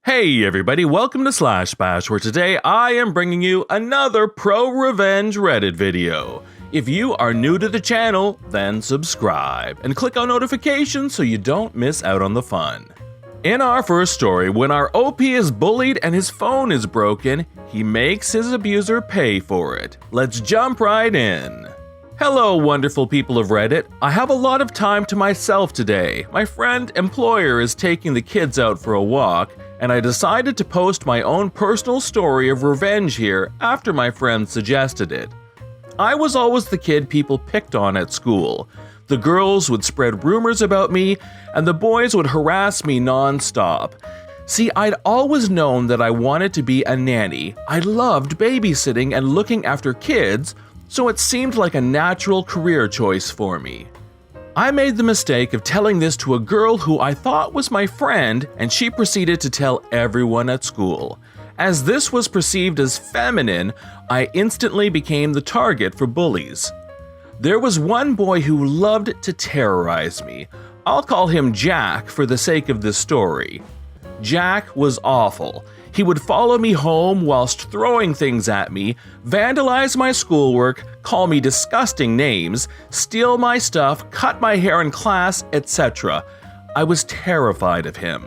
Hey everybody, welcome to Slash Bash, where today I am bringing you another proRevenge Reddit video. If you are new to the channel, then subscribe and click on notifications so you don't miss out on the fun. In our first story, when our OP is bullied and his phone is broken, he makes his abuser pay for it. Let's jump right in. Hello wonderful people of Reddit, I have a lot of time to myself today. My friend employer is taking the kids out for a walk, and I decided to post my own personal story of revenge here after my friend suggested it. I was always the kid people picked on at school. The girls would spread rumors about me, and the boys would harass me non-stop. See, I'd always known that I wanted to be a nanny. I loved babysitting and looking after kids, so it seemed like a natural career choice for me. I made the mistake of telling this to a girl who I thought was my friend, and she proceeded to tell everyone at school. As this was perceived as feminine, I instantly became the target for bullies. There was one boy who loved to terrorize me. I'll call him Jack for the sake of this story. Jack was awful. He would follow me home whilst throwing things at me, vandalize my schoolwork, call me disgusting names, steal my stuff, cut my hair in class, etc. I was terrified of him.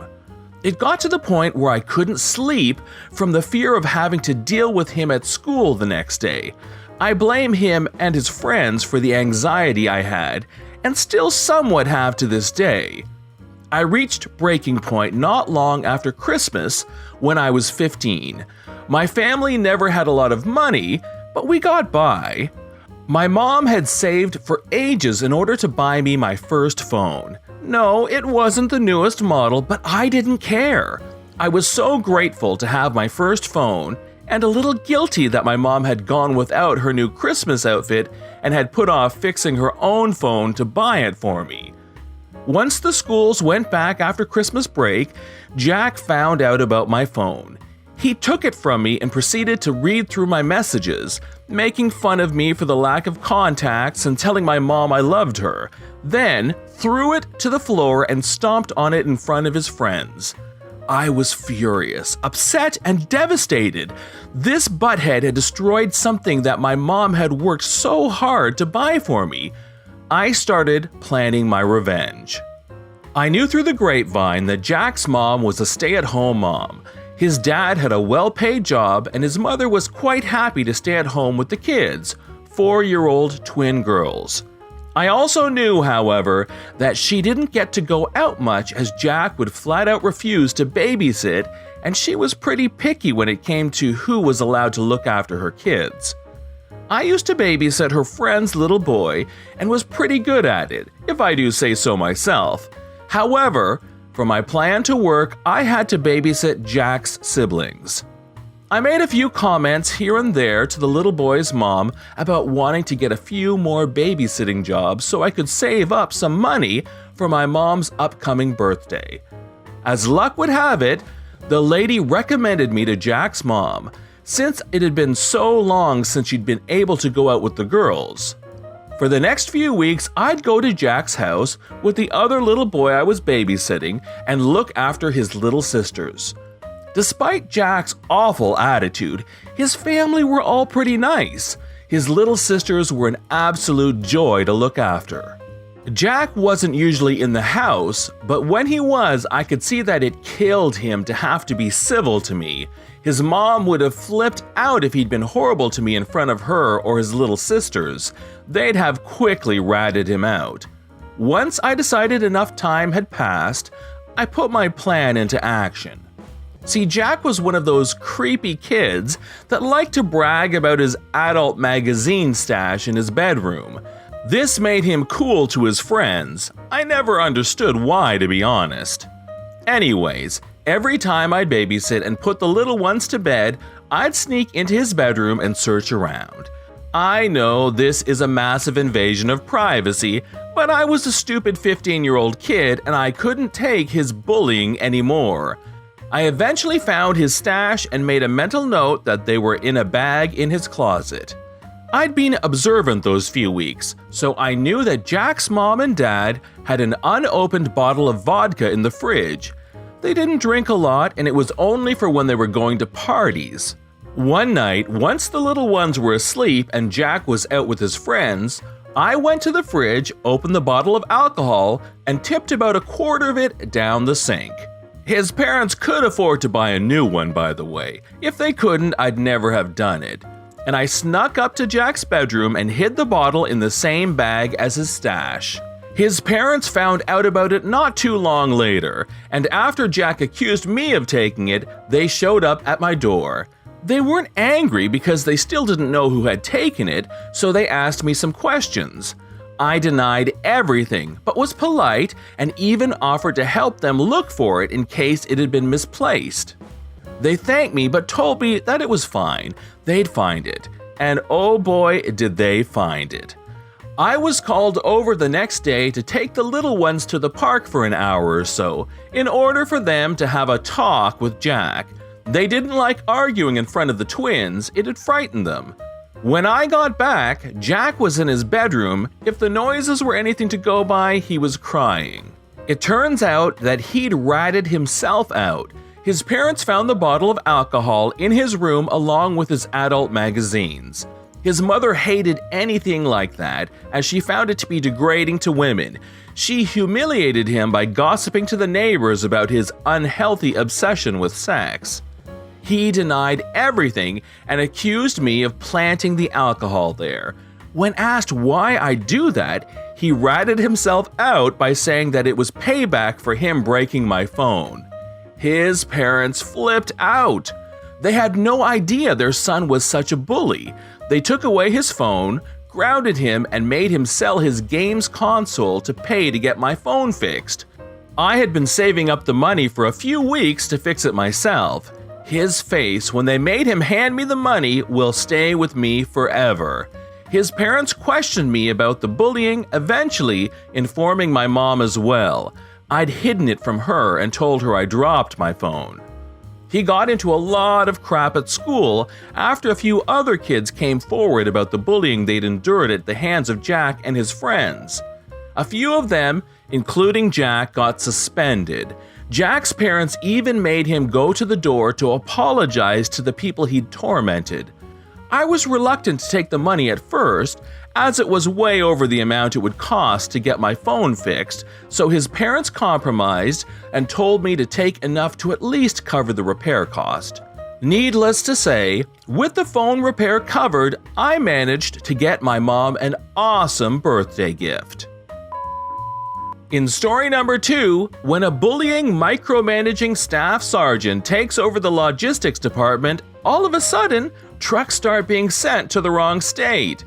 It got to the point where I couldn't sleep from the fear of having to deal with him at school the next day. I blame him and his friends for the anxiety I had, and still somewhat have to this day. I reached breaking point not long after Christmas when I was 15. My family never had a lot of money, but we got by. My mom had saved for ages in order to buy me my first phone. No, it wasn't the newest model, but I didn't care. I was so grateful to have my first phone, and a little guilty that my mom had gone without her new Christmas outfit and had put off fixing her own phone to buy it for me. Once the schools went back after Christmas break, Jack found out about my phone. He took it from me and proceeded to read through my messages, making fun of me for the lack of contacts and telling my mom I loved her, then threw it to the floor and stomped on it in front of his friends. I was furious, upset, and devastated. This butthead had destroyed something that my mom had worked so hard to buy for me. I started planning my revenge. I knew through the grapevine that Jack's mom was a stay-at-home mom. His dad had a well-paid job, and his mother was quite happy to stay at home with the kids, 4-year-old twin girls. I also knew, however, that she didn't get to go out much as Jack would flat-out refuse to babysit, and she was pretty picky when it came to who was allowed to look after her kids. I used to babysit her friend's little boy and was pretty good at it, if I do say so myself. However, for my plan to work, I had to babysit Jack's siblings. I made a few comments here and there to the little boy's mom about wanting to get a few more babysitting jobs so I could save up some money for my mom's upcoming birthday. As luck would have it, the lady recommended me to Jack's mom, since it had been so long since she'd been able to go out with the girls. For the next few weeks, I'd go to Jack's house with the other little boy I was babysitting and look after his little sisters. Despite Jack's awful attitude, his family were all pretty nice. His little sisters were an absolute joy to look after. Jack wasn't usually in the house, but when he was, I could see that it killed him to have to be civil to me. His mom would have flipped out if he'd been horrible to me in front of her or his little sisters. They'd have quickly ratted him out. Once I decided enough time had passed, I put my plan into action. See, Jack was one of those creepy kids that liked to brag about his adult magazine stash in his bedroom. This made him cool to his friends. I never understood why, to be honest. Anyways, every time I'd babysit and put the little ones to bed, I'd sneak into his bedroom and search around. I know this is a massive invasion of privacy, but I was a stupid 15-year-old kid and I couldn't take his bullying anymore. I eventually found his stash and made a mental note that they were in a bag in his closet. I'd been observant those few weeks, so I knew that Jack's mom and dad had an unopened bottle of vodka in the fridge. They didn't drink a lot, and it was only for when they were going to parties. One night, once the little ones were asleep and Jack was out with his friends, I went to the fridge, opened the bottle of alcohol, and tipped about a quarter of it down the sink. His parents could afford to buy a new one, by the way. If they couldn't, I'd never have done it. And I snuck up to Jack's bedroom and hid the bottle in the same bag as his stash. His parents found out about it not too long later, and after Jack accused me of taking it, they showed up at my door. They weren't angry because they still didn't know who had taken it, so they asked me some questions. I denied everything, but was polite and even offered to help them look for it in case it had been misplaced. They thanked me but told me that it was fine, they'd find it. And oh boy, did they find it. I was called over the next day to take the little ones to the park for an hour or so, in order for them to have a talk with Jack. They didn't like arguing in front of the twins, it had frightened them. When I got back, Jack was in his bedroom. If the noises were anything to go by, he was crying. It turns out that he'd ratted himself out. His parents found the bottle of alcohol in his room along with his adult magazines. His mother hated anything like that, as she found it to be degrading to women. She humiliated him by gossiping to the neighbors about his unhealthy obsession with sex. He denied everything and accused me of planting the alcohol there. When asked why I do that, he ratted himself out by saying that it was payback for him breaking my phone. His parents flipped out. They had no idea their son was such a bully. They took away his phone, grounded him, and made him sell his games console to pay to get my phone fixed. I had been saving up the money for a few weeks to fix it myself. His face when they made him hand me the money will stay with me forever. His parents questioned me about the bullying, eventually informing my mom as well. I'd hidden it from her and told her I dropped my phone. He got into a lot of crap at school after a few other kids came forward about the bullying they'd endured at the hands of Jack and his friends. A few of them, including Jack, got suspended. Jack's parents even made him go to the door to apologize to the people he'd tormented. I was reluctant to take the money at first, as it was way over the amount it would cost to get my phone fixed, so his parents compromised and told me to take enough to at least cover the repair cost. Needless to say, with the phone repair covered, I managed to get my mom an awesome birthday gift. In story number 2, when a bullying, micromanaging staff sergeant takes over the logistics department, all of a sudden, trucks start being sent to the wrong state.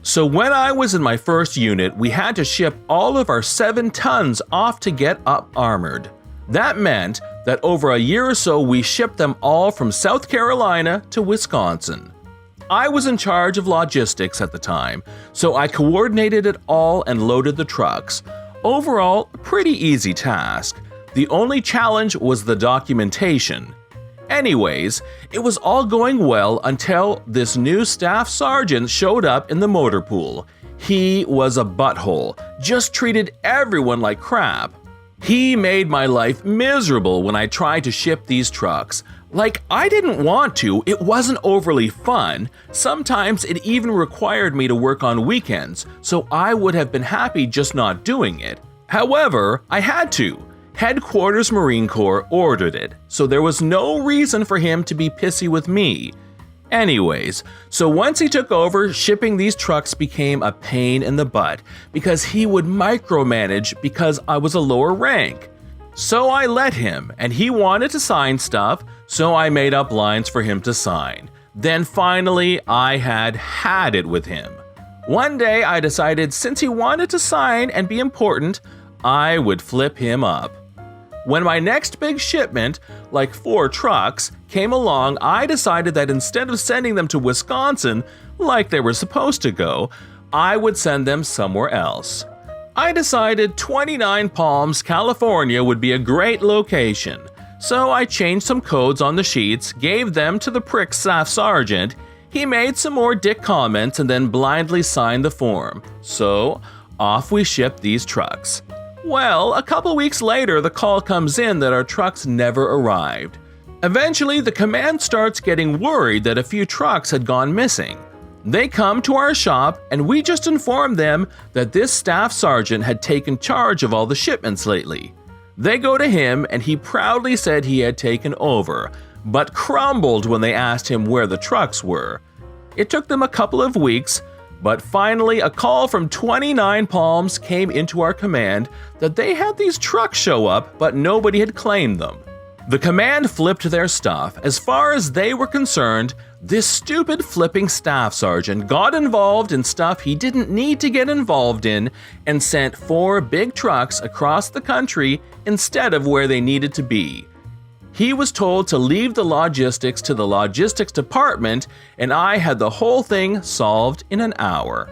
So when I was in my first unit, we had to ship all of our 7 tons off to get up armored. That meant that over a year or so we shipped them all from South Carolina to Wisconsin. I was in charge of logistics at the time, so I coordinated it all and loaded the trucks. Overall, a pretty easy task. The only challenge was the documentation. Anyways, it was all going well until this new staff sergeant showed up in the motor pool. He was a butthole, just treated everyone like crap. He made my life miserable when I tried to ship these trucks. Like, I didn't want to, it wasn't overly fun. Sometimes it even required me to work on weekends, so I would have been happy just not doing it. However, I had to. Headquarters Marine Corps ordered it, so there was no reason for him to be pissy with me. Anyways, so once he took over, shipping these trucks became a pain in the butt because he would micromanage because I was a lower rank. So I let him, and he wanted to sign stuff, so I made up lines for him to sign. Then finally, I had it with him. One day I decided since he wanted to sign and be important, I would flip him up. When my next big shipment, like 4 trucks, came along, I decided that instead of sending them to Wisconsin, like they were supposed to go, I would send them somewhere else. I decided 29 Palms, California would be a great location. So I changed some codes on the sheets, gave them to the prick staff sergeant. He made some more dick comments and then blindly signed the form. So off we shipped these trucks. Well, a couple weeks later, the call comes in that our trucks never arrived. Eventually, the command starts getting worried that a few trucks had gone missing. They come to our shop, and we just informed them that this staff sergeant had taken charge of all the shipments lately. They go to him, and he proudly said he had taken over, but crumbled when they asked him where the trucks were. It took them a couple of weeks, but finally a call from 29 Palms came into our command that they had these trucks show up, but nobody had claimed them. The command flipped their stuff. As far as they were concerned, this stupid flipping staff sergeant got involved in stuff he didn't need to get involved in and sent 4 big trucks across the country instead of where they needed to be. He was told to leave the logistics to the logistics department, and I had the whole thing solved in an hour.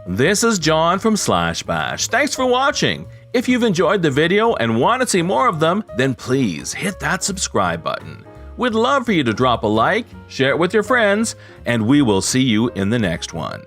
This is John from /bash. Thanks for watching. If you've enjoyed the video and want to see more of them, then please hit that subscribe button. We'd love for you to drop a like, share it with your friends, and we will see you in the next one.